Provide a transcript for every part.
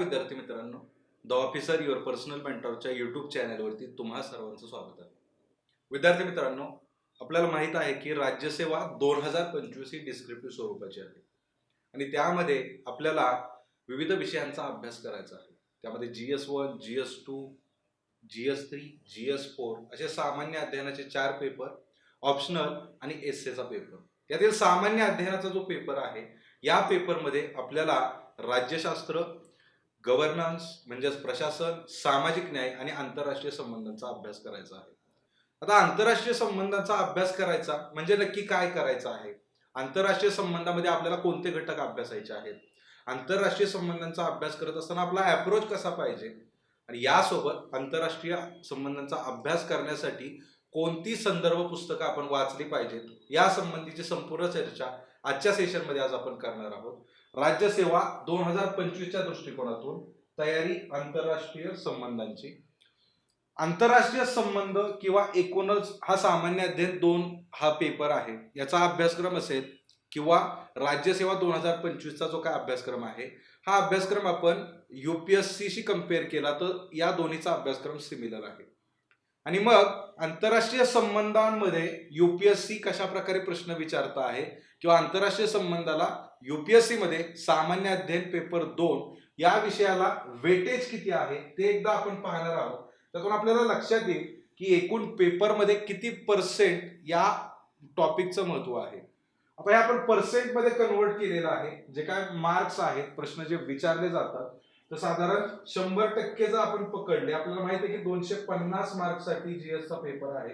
विद्यार्थी मित्रांनो, the officer your personal मेंटॉरच्या यूट्यूब चॅनलवरती तुम्हा सर्वांचं स्वागत आहे. विद्यार्थी मित्रांनो, आपल्याला माहित आहे की राज्यसेवा 2025 ही डिस्क्रिप्टिव्ह स्वरूपाची आहे आणि त्यामध्ये आपल्याला विविध विषयांचा अभ्यास करायचा आहे. त्यामध्ये GS1, GS2, GS3, GS4 असे सामान्य अध्ययनाचे 4 पेपर, ऑप्शनल आणि एस्सेचा पेपर. यातील सामान्य अध्ययनाचा जो पेपर आहे, या पेपरमध्ये आपल्याला राज्यशास्त्र, गव्हर्नन्स म्हणजेच प्रशासन, सामाजिक न्याय आणि आंतरराष्ट्रीय संबंधांचा अभ्यास करायचा आहे. आता आंतरराष्ट्रीय संबंधांचा अभ्यास करायचा म्हणजे नक्की काय करायचं आहे? आंतरराष्ट्रीय संबंधामध्ये आपल्याला कोणते घटक अभ्यासायचे आहेत? आंतरराष्ट्रीय संबंधांचा अभ्यास करत असताना आपला अप्रोच कसा पाहिजे? आणि यासोबत आंतरराष्ट्रीय संबंधांचा अभ्यास करण्यासाठी कोणती संदर्भ पुस्तकं आपण वाचली पाहिजेत, या संबंधीची संपूर्ण चर्चा आजच्या सेशनमध्ये आज आपण करणार आहोत. राज्यसेवा 2025च्या दृष्टिकोनातून तयारी आंतरराष्ट्रीय संबंधांची. आंतरराष्ट्रीय संबंध किंवा एकूणच हा सामान्य अध्ययन 2 हा पेपर आहे, याचा अभ्यासक्रम असेल किंवा राज्यसेवा 2025चा जो काय अभ्यासक्रम आहे, हा अभ्यासक्रम आपण UPSC शी कम्पेअर केला तर या दोन्हीचा अभ्यासक्रम सिमिलर आहे. आणि मग आंतरराष्ट्रीय संबंधांमध्ये UPSC कशा प्रकारे प्रश्न विचारता आहे किंवा आंतरराष्ट्रीय संबंधाला UPSC मध्ये सामान्य अध्ययन पेपर 2 या विषयाला वेटेज किती आहे ते एकदा आपण पाहणार आहोत. त्यातून आपल्याला लक्षात येईल की एकूण पेपरमध्ये किती पर्सेंट या टॉपिकचं महत्व आहे. आता हे आपण पर्सेंट मध्ये कन्वर्ट केलेलं आहे. जे काय मार्क्स आहेत, प्रश्न जे विचारले जातात, तर साधारण 100% जर आपण पकडले, आपल्याला माहिती आहे की 250 मार्क्ससाठी GS चा पेपर आहे.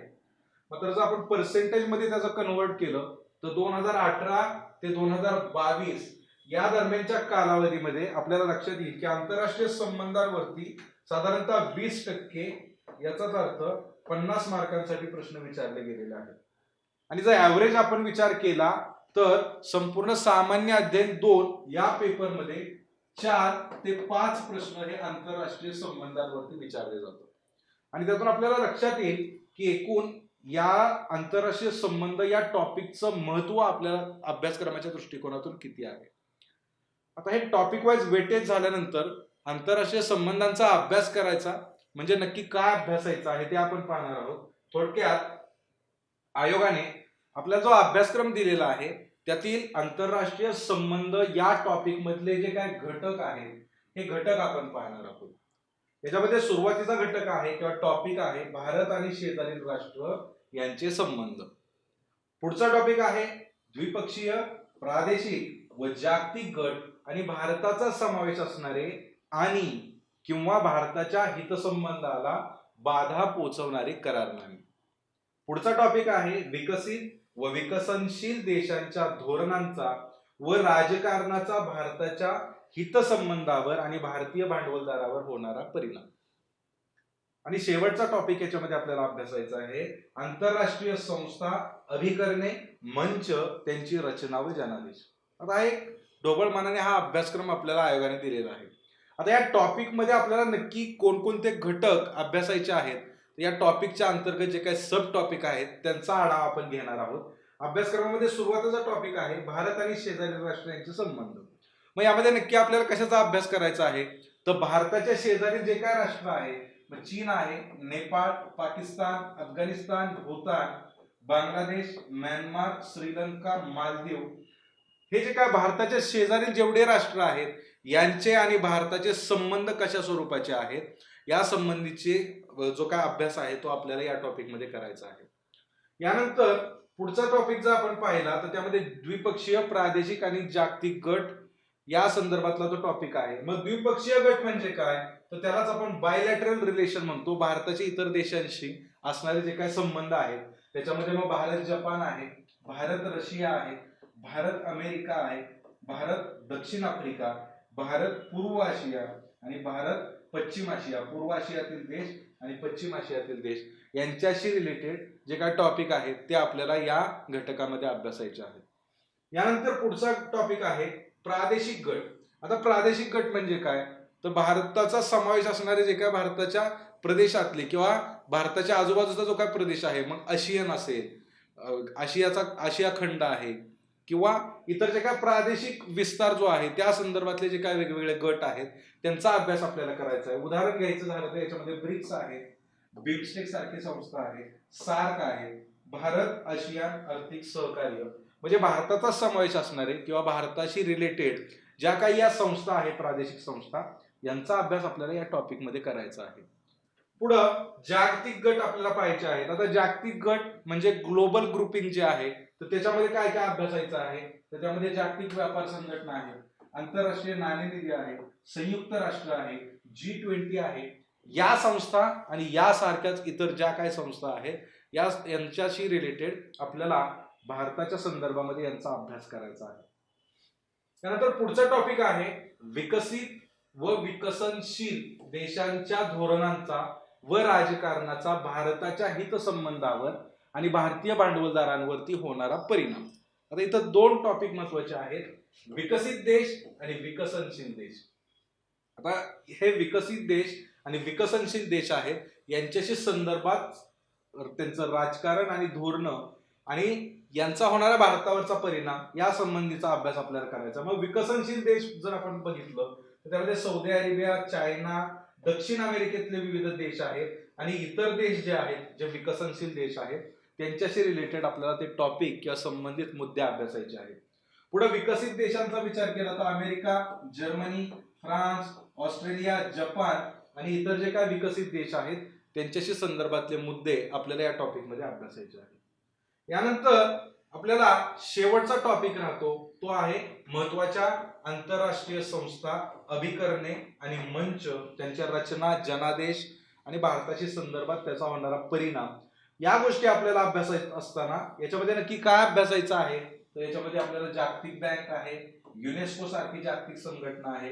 मात्र जर आपण पर्सेंटेज मध्ये त्याचं कन्वर्ट केलं तर 2018 ते 2022 या दरम्यानच्या कालावधीमध्ये आपल्याला लक्षात येईल की आंतरराष्ट्रीय संबंधांवरती साधारणतः 20%, याचाच अर्थ 50 मार्कांसाठी प्रश्न विचारले गेलेले आहेत. आणि जर ऍव्हरेज आपण विचार केला तर संपूर्ण सामान्य अध्ययन 2 या पेपरमध्ये 4 ते 5 प्रश्न हे आंतरराष्ट्रीय संबंधांवरती विचारले जातात. आणि त्यातून आपल्याला लक्षात येईल की एकूण या आंतरराष्ट्रीय संबंध या टॉपिकचं महत्व आपल्याला अभ्यासक्रमाच्या दृष्टिकोनातून किती आहे. आता हे टॉपिक वाईज वेटेज झाल्यानंतर आंतरराष्ट्रीय संबंधांचा अभ्यास करायचा म्हणजे नक्की काय अभ्यासायचं आहे ते आपण पाहणार आहोत. थोडक्यात आयोगाने आपला जो अभ्यासक्रम दिलेला आहे त्यातील आंतरराष्ट्रीय संबंध या टॉपिक मधले जे काय घटक आहेत, हे घटक आपण पाहणार आहोत. याच्यामध्ये सुरुवातीचा घटक आहे किंवा टॉपिक आहे भारत आणि शेजारील राष्ट्र यांचे संबंध. पुढचा टॉपिक आहे द्विपक्षीय, प्रादेशिक व जागतिक गट आणि भारताचा समावेश असणारे आणि किंवा भारताच्या हितसंबंधाला बाधा पोहोचवणारे करारनामे. पुढचा टॉपिक आहे विकसित व विकसनशील देशांच्या धोरणांचा व राजकारणाचा भारताच्या हितसंबंधावर आणि भारतीय भांडवलदारावर होणारा परिणाम. आणि शेवटचा टॉपिक याच्यामध्ये आपल्याला अभ्यासायचा आहे आंतरराष्ट्रीय संस्था, अभिकरणे, मंच, त्यांची रचना व जनादेश. आता एक ढोबळमानाने हा अभ्यासक्रम आपल्याला आयोगाने दिलेला आहे. आता या टॉपिक मध्ये आपल्याला नक्की कोणकोणते घटक अभ्यासायचे आहेत, या टॉपिकच्या अंतर्गत जे काही सब टॉपिक आहेत त्यांचा आढावा आपण घेणार आहोत. अभ्यासक्रमामध्ये सुरुवातीचा टॉपिक आहे भारत आणि शेजारील राष्ट्र यांचे संबंध. मग यामध्ये नक्की आपल्याला कशाचा अभ्यास करायचा आहे, तर भारताच्या शेजारी जे काय राष्ट्र आहे, चीन आहे, नेपाळ, पाकिस्तान, अफगाणिस्तान, भूतान, बांगलादेश, म्यानमार, श्रीलंका, मालदीव, हे जे काय भारताच्या शेजारील जेवढे राष्ट्र आहेत यांचे आणि भारताचे संबंध कशा स्वरूपाचे आहेत, या संबंधीचे जो काय अभ्यास आहे तो आपल्याला या टॉपिक मध्ये करायचा आहे. यानंतर पुढचा टॉपिक जर आपण पाहिला तर त्यामध्ये द्विपक्षीय, प्रादेशिक आणि जागतिक गट या संदर्भातला तो टॉपिक आहे. मग द्विपक्षीय गट म्हणजे काय, तर त्यालाच आपण बायलॅटरल रिलेशन म्हणतो. भारताचे इतर देशांशी असणारे जे काही संबंध आहेत त्याच्यामध्ये मग भारत जपान आहे, भारत रशिया आहे, भारत अमेरिका आहे, भारत दक्षिण आफ्रिका, भारत पूर्व आशिया आणि भारत पश्चिम आशिया, पूर्व आशियातील देश आणि पश्चिम आशियातील देश यांच्याशी रिलेटेड जे काही टॉपिक आहेत ते आपल्याला या घटकामध्ये अभ्यासायचे आहेत. यानंतर पुढचा टॉपिक आहे प्रादेशिक गट. आता प्रादेशिक गट म्हणजे काय, तर भारताचा समावेश असणारे जे काय भारताच्या प्रदेशातले किंवा भारताच्या आजूबाजूचा जो काय प्रदेश आहे, मग आशियन असेल, आशिया खंड आहे, किंवा इतर जे काय प्रादेशिक विस्तार जो आहे त्या संदर्भातले जे काय वेगवेगळे गट आहेत त्यांचा अभ्यास आपल्याला करायचा आहे. उदाहरण घ्यायचं झालं तर याच्यामध्ये ब्रिक्स आहे, बिमस्टेक सारखी संस्था आहे, सार्क आहे, भारत आशियान आर्थिक सहकार्य, म्हणजे भारताचा समावेश असणारे किंवा भारताशी रिलेटेड ज्या काही या संस्था आहेत प्रादेशिक संस्था यांचा अभ्यास आपल्याला या टॉपिक मध्ये करायचा आहे. पुढं जागतिक गट आपल्याला पाहायचे आहेत. आता जागतिक गट म्हणजे ग्लोबल ग्रुपिंग जे आहे तर त्याच्यामध्ये काय काय अभ्यासायचं आहे, तर त्यामध्ये जागतिक व्यापार संघटना आहे, आंतरराष्ट्रीय नाणेनिधी आहे, संयुक्त राष्ट्र आहे, G20 आहे, या संस्था आणि यासारख्याच इतर ज्या काही संस्था आहेत यांच्याशी रिलेटेड आपल्याला भारताच्या संदर्भामध्ये यांचा अभ्यास करायचा आहे. त्यानंतर पुढचा टॉपिक आहे विकसित व विकसनशील देशांच्या धोरणांचा व राजकारणाचा भारताच्या हितसंबंधावर आणि भारतीय भांडवलदारांवरती होणारा परिणाम. आता इथं दोन टॉपिक महत्वाचे आहेत, विकसित देश आणि विकसनशील देश. आता हे विकसित देश आणि विकसनशील देश आहेत यांच्याशी संदर्भात त्यांचं राजकारण आणि धोरण आणि यांचा होणारा भारतावरचा परिणाम या संबंधीचा अभ्यास आपल्याला करायचा. मग विकसनशील देश जर आपण बघितलं तर त्यामध्ये सौदी अरेबिया, चायना, दक्षिण अमेरिकेतले विविध देश आहेत आणि इतर देश जे आहेत जे विकसनशील देश आहेत त्यांच्याशी रिलेटेड आपल्याला ते टॉपिक किंवा संबंधित मुद्दे अभ्यासायचे आहेत. पुढे विकसित देशांचा विचार केला तर America, Germany, France, Australia, Japan आणि इतर जे काही विकसित देश आहेत त्यांच्याशी संदर्भातले मुद्दे आपल्याला या टॉपिक मध्ये अभ्यासायचे आहेत. यानंतर आपल्याला शेवटचा टॉपिक राहतो तो आहे महत्वाच्या आंतरराष्ट्रीय संस्था, अभिकरणे आणि मंच, त्यांच्या रचना, जनादेश आणि भारताशी संदर्भात त्याचा होणारा परिणाम, या गोष्टी आपल्याला अभ्यासायचं असताना याच्यामध्ये नक्की काय अभ्यासायचं आहे, तर याच्यामध्ये आपल्याला जागतिक बँक आहे, युनेस्को सारखी जागतिक संघटना आहे,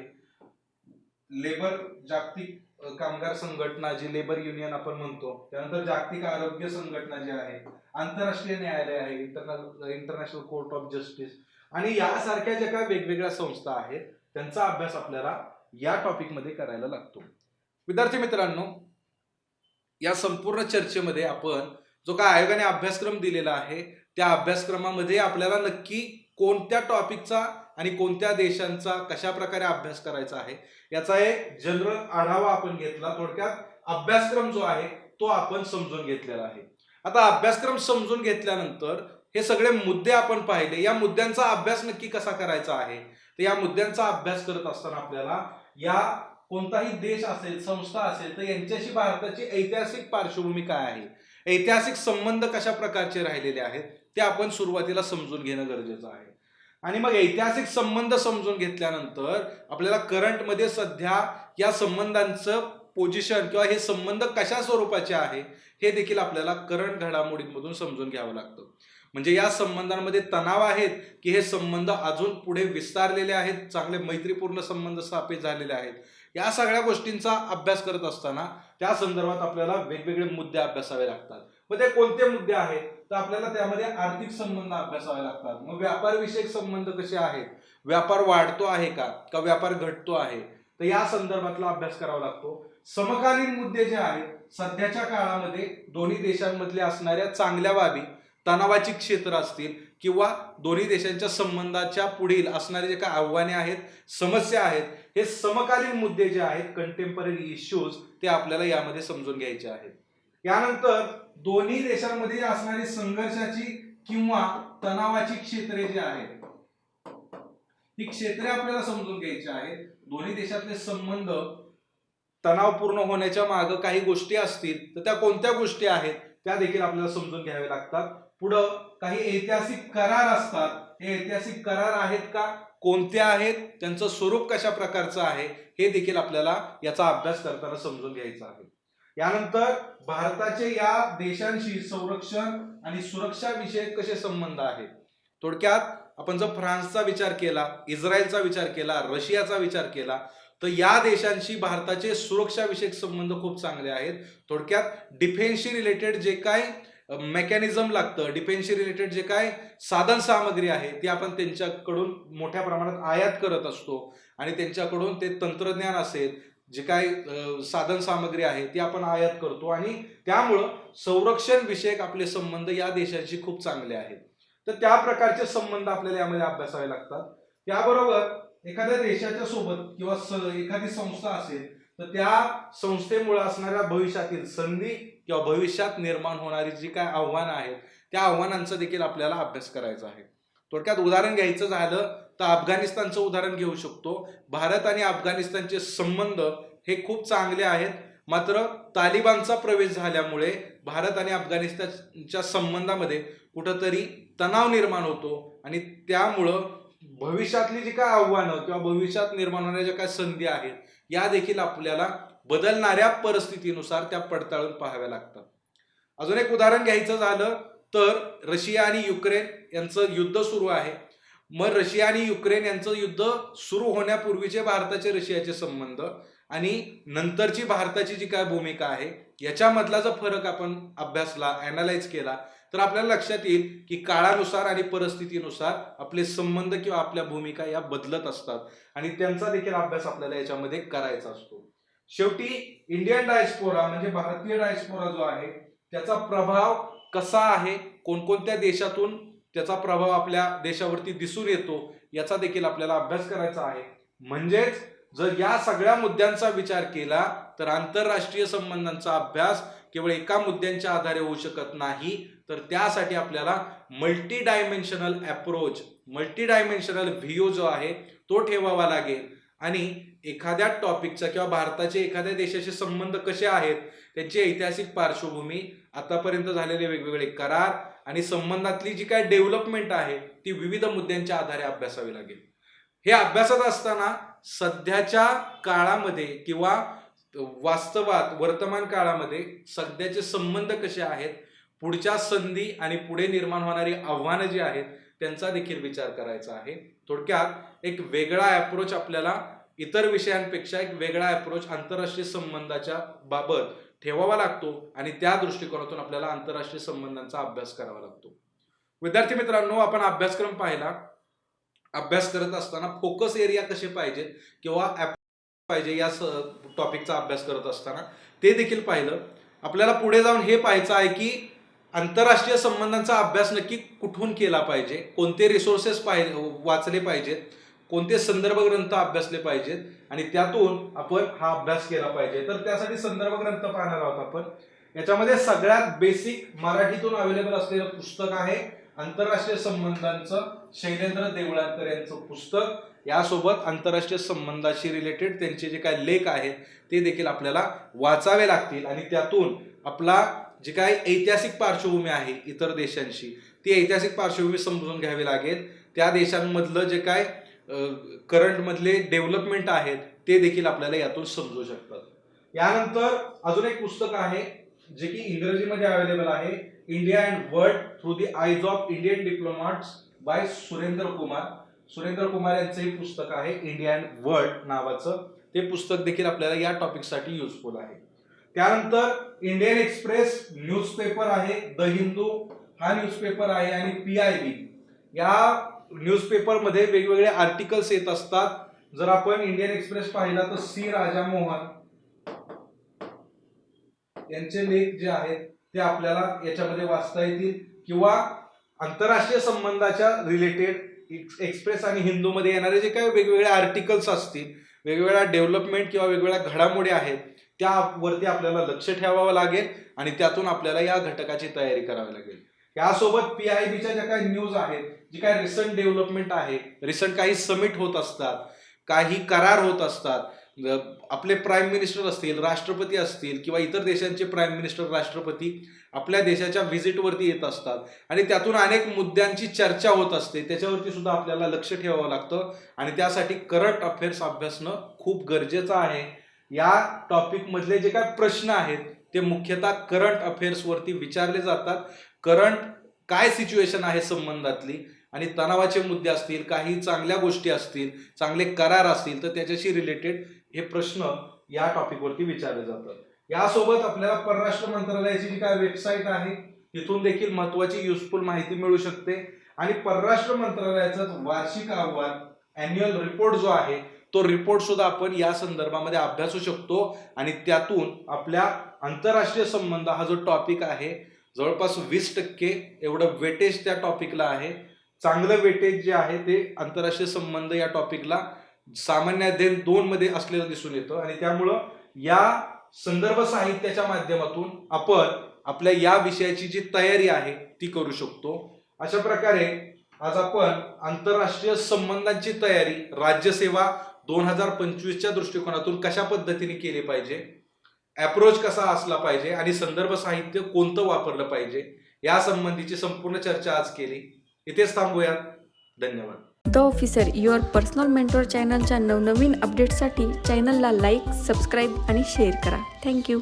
लेबर जागतिक कामगार संघटना जी लेबर युनियन आपण म्हणतो, त्यानंतर जागतिक आरोग्य संघटना जी आहे, आंतरराष्ट्रीय न्यायालय आहे, इंटरनॅशनल कोर्ट ऑफ जस्टिस आणि यासारख्या ज्या काही वेगवेगळ्या संस्था आहेत त्यांचा अभ्यास आपल्याला या टॉपिक मध्ये करायला लागतो. विद्यार्थी मित्रांनो, या संपूर्ण चर्चेमध्ये आपण जो काय आयोगाने अभ्यासक्रम दिलेला आहे त्या अभ्यासक्रमामध्ये आपल्याला नक्की कोणत्या टॉपिकचा आणि कोणत्या देशांचा कशा प्रकारे अभ्यास करायचा आहे याचा एक जनरल आढावा आपण घेतला. थोडक्यात अभ्यासक्रम जो आहे तो आपण समजून घेतलेला आहे. आता अभ्यासक्रम समजून घेतल्यानंतर हे सगळे मुद्दे आपण पाहिले, या मुद्द्यांचा अभ्यास नक्की कसा करायचा आहे, तर या मुद्द्यांचा अभ्यास करत असताना आपल्याला या कोणताही देश असेल, संस्था असेल तर यांच्याशी भारताची ऐतिहासिक पार्श्वभूमी काय आहे, ऐतिहासिक संबंध कशा प्रकारचे राहिलेले आहेत ते आपण सुरुवातीला समजून घेणं गरजेचं आहे. आणि मग ऐतिहासिक संबंध समजून घेतल्यानंतर आपल्याला करंट मध्ये सध्या या संबंधांचं पोझिशन किंवा हे संबंध कशा स्वरूपाचे आहे हे देखील आपल्याला करंट घडामोडींमधून समजून घ्यावं लागतं. म्हणजे या संबंधांमध्ये तणाव आहेत की हे संबंध अजून पुढे विस्तारलेले आहेत, चांगले मैत्रीपूर्ण संबंध स्थापित झालेले आहेत, या सगळ्या गोष्टींचा अभ्यास करत असताना त्या संदर्भात आपल्याला वेगवेगळे मुद्दे अभ्यासावे लागतात. मग ते कोणते मुद्दे आहेत, तर आपल्याला त्यामध्ये आर्थिक संबंध अभ्यासावे लागतात. मग व्यापार विषयक संबंध कसे आहेत, व्यापार वाढतो आहे का व्यापार घटतो आहे, तर या संदर्भातला अभ्यास करावा लागतो. समकालीन मुद्दे जे आहेत सध्याच्या काळामध्ये दोन्ही देशांमधले असणाऱ्या चांगल्या बाबी, तणावाची क्षेत्र असतील किंवा दोन्ही देशांच्या संबंधाच्या पुढील असणारे जे काही आव्हाने आहेत, समस्या आहेत, हे समकालीन मुद्दे जे आहेत कंटेम्पररी इश्यूज ते आपल्याला यामध्ये समजून घ्यायचे आहेत. यानंतर दोन्ही देशांमध्ये असणारी संघर्षाची किंवा तणावाची क्षेत्रे जी आहेत ही क्षेत्रे आपल्याला समजून घ्यायची आहेत. दोन्ही देशातले संबंध तणावपूर्ण होण्याच्या मागे काही गोष्टी असतील तर त्या कोणत्या गोष्टी आहेत त्या देखील आपल्याला समजून घ्यावे लागतात. पुढं काही ऐतिहासिक करार असतात, हे ऐतिहासिक करार आहेत का, कोणते आहेत, त्यांचं स्वरूप कशा प्रकारचं आहे हे देखील आपल्याला याचा अभ्यास करताना समजून घ्यायचं आहे. यानंतर भारताचे या देशांशी संरक्षण आणि सुरक्षा विषयक कसे संबंध आहेत. थोडक्यात आपण जर फ्रान्सचा विचार केला, इस्रायलचा विचार केला, रशियाचा विचार केला तर या देशांशी भारताचे सुरक्षा विषयक संबंध खूप चांगले आहेत. थोडक्यात डिफेन्सशी रिलेटेड जे काय मेकॅनिझम लागतं, डिफेन्सशी रिलेटेड जे काय साधन सामग्री आहे ती आपण त्यांच्याकडून मोठ्या प्रमाणात आयात करत असतो आणि त्यांच्याकडून ते तंत्रज्ञान असेल, जे काय साधन सामग्री आहे ती आपण आयात करतो आणि त्यामुळं संरक्षण विषयक आपले संबंध या देशांशी खूप चांगले आहेत. तर त्या प्रकारचे संबंध आपल्याला यामध्ये अभ्यासावे लागतात. त्याबरोबर एखाद्या देशाच्या सोबत किंवा एखादी संस्था असेल तर त्या संस्थेमुळे असणाऱ्या भविष्यातील संधी किंवा भविष्यात निर्माण होणारी जी काय आव्हानं आहेत त्या आव्हानांचा देखील आपल्याला अभ्यास करायचा आहे. थोडक्यात उदाहरण घ्यायचं झालं तर अफगाणिस्तानचं उदाहरण घेऊ शकतो. भारत आणि अफगाणिस्तानचे संबंध हे खूप चांगले आहेत, मात्र तालिबानचा प्रवेश झाल्यामुळे भारत आणि अफगाणिस्तानच्या संबंधामध्ये कुठंतरी तणाव निर्माण होतो आणि त्यामुळं भविष्यातली जी काय आव्हानं किंवा भविष्यात निर्माण होणाऱ्या ज्या काय संधी आहेत या देखील आपल्याला बदलणाऱ्या परिस्थितीनुसार त्या पडताळून पाहाव्या लागतात. अजून एक उदाहरण घ्यायचं झालं तर रशिया आणि युक्रेन यांचं युद्ध सुरू आहे. मग रशिया आणि युक्रेन यांचं युद्ध सुरू होण्यापूर्वीचे भारताचे रशियाचे संबंध आणि नंतरची भारताची जी काय भूमिका आहे याच्यामधला जर फरक आपण अभ्यासला, अनालाइज केला तर आपल्याला लक्षात येईल की काळानुसार आणि परिस्थितीनुसार आपले संबंध किंवा आपल्या भूमिका या बदलत असतात आणि त्यांचा देखील अभ्यास आपल्याला याच्यामध्ये करायचा असतो. शेवटी इंडियन डायस्पोरा म्हणजे भारतीय डायस्पोरा जो आहे त्याचा प्रभाव कसा आहे, कोणकोणत्या देशातून त्याचा प्रभाव आपल्या देशावरती दिसून येतो याचा देखील आपल्याला अभ्यास करायचा आहे. म्हणजेच जर या सगळ्या मुद्द्यांचा विचार केला तर आंतरराष्ट्रीय संबंधांचा अभ्यास केवळ एका मुद्द्यांच्या आधारे होऊ शकत नाही, तर त्यासाठी आपल्याला multi dimensional approach, multi dimensional view जो आहे तो ठेवावा लागेल आणि एखाद्या टॉपिकचा किंवा भारताचे एखाद्या देशाचे संबंध कसे आहेत, त्यांची ऐतिहासिक पार्श्वभूमी, आतापर्यंत झालेले वेगवेगळे करार आणि संबंधातली जी काय डेव्हलपमेंट आहे ती विविध मुद्द्यांच्या आधारे अभ्यासावी लागेल. हे अभ्यासात असताना सध्याच्या काळामध्ये किंवा वास्तवात वर्तमान काळामध्ये सध्याचे संबंध कसे आहेत, पुढच्या संधी आणि पुढे निर्माण होणारी आव्हानं जी आहेत त्यांचा देखील विचार करायचा आहे. थोडक्यात एक वेगळा अप्रोच आपल्याला इतर विषयांपेक्षा एक वेगळा अप्रोच आंतरराष्ट्रीय संबंधाच्या बाबत ठेवावा लागतो आणि त्या दृष्टिकोनातून आपल्याला आंतरराष्ट्रीय संबंधांचा अभ्यास करावा लागतो. विद्यार्थी मित्रांनो, आपण अभ्यासक्रम पाहिला. अभ्यास करत असताना फोकस एरिया कसे पाहिजेत किंवा पाहिजे या टॉपिकचा अभ्यास करत असताना ते देखील पाहिलं. आपल्याला पुढे जाऊन हे पाहायचं आहे की आंतरराष्ट्रीय संबंधांचा अभ्यास नक्की कुठून केला पाहिजे, कोणते रिसोर्सेस वाचले पाहिजेत, कोणते संदर्भ ग्रंथ अभ्यासले पाहिजेत आणि त्यातून आपण हा अभ्यास केला पाहिजे. तर त्यासाठी संदर्भ ग्रंथ पाहणार आहोत आपण. याच्यामध्ये सगळ्यात बेसिक मराठीतून अवेलेबल असलेलं पुस्तक आहे आंतरराष्ट्रीय संबंधांचं शैलेंद्र देवळांकर यांचं पुस्तक. यासोबत आंतरराष्ट्रीय संबंधाशी रिलेटेड त्यांचे जे काही लेख आहेत ते देखील आपल्याला वाचावे लागतील आणि त्यातून आपला जी काय ऐतिहासिक पार्श्वभूमी आहे इतर देशांशी ती ऐतिहासिक पार्श्वभूमी समजून घ्यावी लागेल. त्या देशांमधलं जे काय करंट मधले डेव्हलपमेंट आहेत ते देखील आपल्याला यातून समजू शकतात. यानंतर अजून एक पुस्तक आहे जे की इंग्रजीमध्ये अवेलेबल आहे, India and world through the eyes of Indian diplomats by Surendra Kumar. Surendra Kumar यांचं हे पुस्तक आहे इंडिया अँड वर्ल्ड नावाचं. ते पुस्तक देखील आपल्याला या टॉपिकसाठी युजफुल आहे. त्यानंतर इंडियन एक्सप्रेस न्यूजपेपर आहे, द हिंदू हा न्यूजपेपर आहे आणि PIB या न्यूजपेपरमध्ये वेगवेगळे आर्टिकल्स येत असतात. जर आपण इंडियन एक्सप्रेस पाहिला तर C राजामोहन यांचे लेख जे आहेत ते आपल्याला याच्यामध्ये वाचता येतील किंवा आंतरराष्ट्रीय संबंधाच्या रिलेटेड एक्सप्रेस आणि हिंदू मध्ये येणारे जे काही वेगवेगळे आर्टिकल्स असतील, वेगवेगळ्या डेव्हलपमेंट किंवा वेगवेगळ्या घडामोडी आहेत त्यावरती आपल्याला लक्ष ठेवावं लागेल आणि त्यातून आपल्याला या घटकाची तयारी करावी लागेल. यासोबत PIBच्या ज्या काही न्यूज आहेत, जी काही रिसंट डेव्हलपमेंट आहे, रिसंट काही समिट होत असतात, काही करार होत असतात, आपले प्राईम मिनिस्टर असतील, राष्ट्रपती असतील किंवा इतर देशांचे प्राईम मिनिस्टर, राष्ट्रपती आपल्या देशाच्या व्हिजिटवरती येत असतात आणि त्यातून अनेक मुद्द्यांची चर्चा होत असते. त्याच्यावरती सुद्धा आपल्याला लक्ष ठेवावं लागतं आणि त्यासाठी करंट अफेअर्स अभ्यासणं खूप गरजेचं आहे. या टॉपिक मधले जे काही प्रश्न आहेत ते मुख्यतः करंट अफेअर्स वरती विचारले जातात. करंट काय सिच्युएशन आहे संबंधातली आणि तणावाचे मुद्दे असतील, काही चांगल्या गोष्टी असतील, चांगले करार असतील तर त्याच्याशी रिलेटेड हे प्रश्न या टॉपिक वरती विचारले जातात. यासोबत आपल्याला परराष्ट्र मंत्रालयाची जी काय वेबसाईट आहे तिथून देखील महत्वाची युजफुल माहिती मिळू शकते आणि परराष्ट्र मंत्रालयाचा वार्षिक अहवाल अॅन्युअल रिपोर्ट जो आहे तो रिपोर्ट सुद्धा आपण या संदर्भामध्ये अभ्यासू शकतो आणि त्यातून आपल्या आंतरराष्ट्रीय संबंध हा जो टॉपिक आहे जवळपास 20% एवढं वेटेज त्या टॉपिकला आहे. चांगलं वेटेज जे आहे ते आंतरराष्ट्रीय संबंध या टॉपिकला सामान्य अध्ययन 2 मध्ये असलेलं दिसून येतं आणि त्यामुळं या संदर्भ साहित्याच्या माध्यमातून आपण आपल्या या विषयाची जी तयारी आहे ती करू शकतो. अशा प्रकारे आज आपण आंतरराष्ट्रीय संबंधांची तयारी राज्यसेवा 2025च्या दृष्टिकोनातून कशा पद्धतीने केली पाहिजे, अप्रोच कसा असला पाहिजे आणि संदर्भ साहित्य कोणतं वापरलं पाहिजे या संबंधीची संपूर्ण चर्चा आज केली. इथेच थांबूयात. धन्यवाद. The officer your personal mentor चॅनलच्या नवनवीन अपडेट्ससाठी चॅनलला लाईक, सबस्क्राईब आणि शेअर करा. थँक्यू.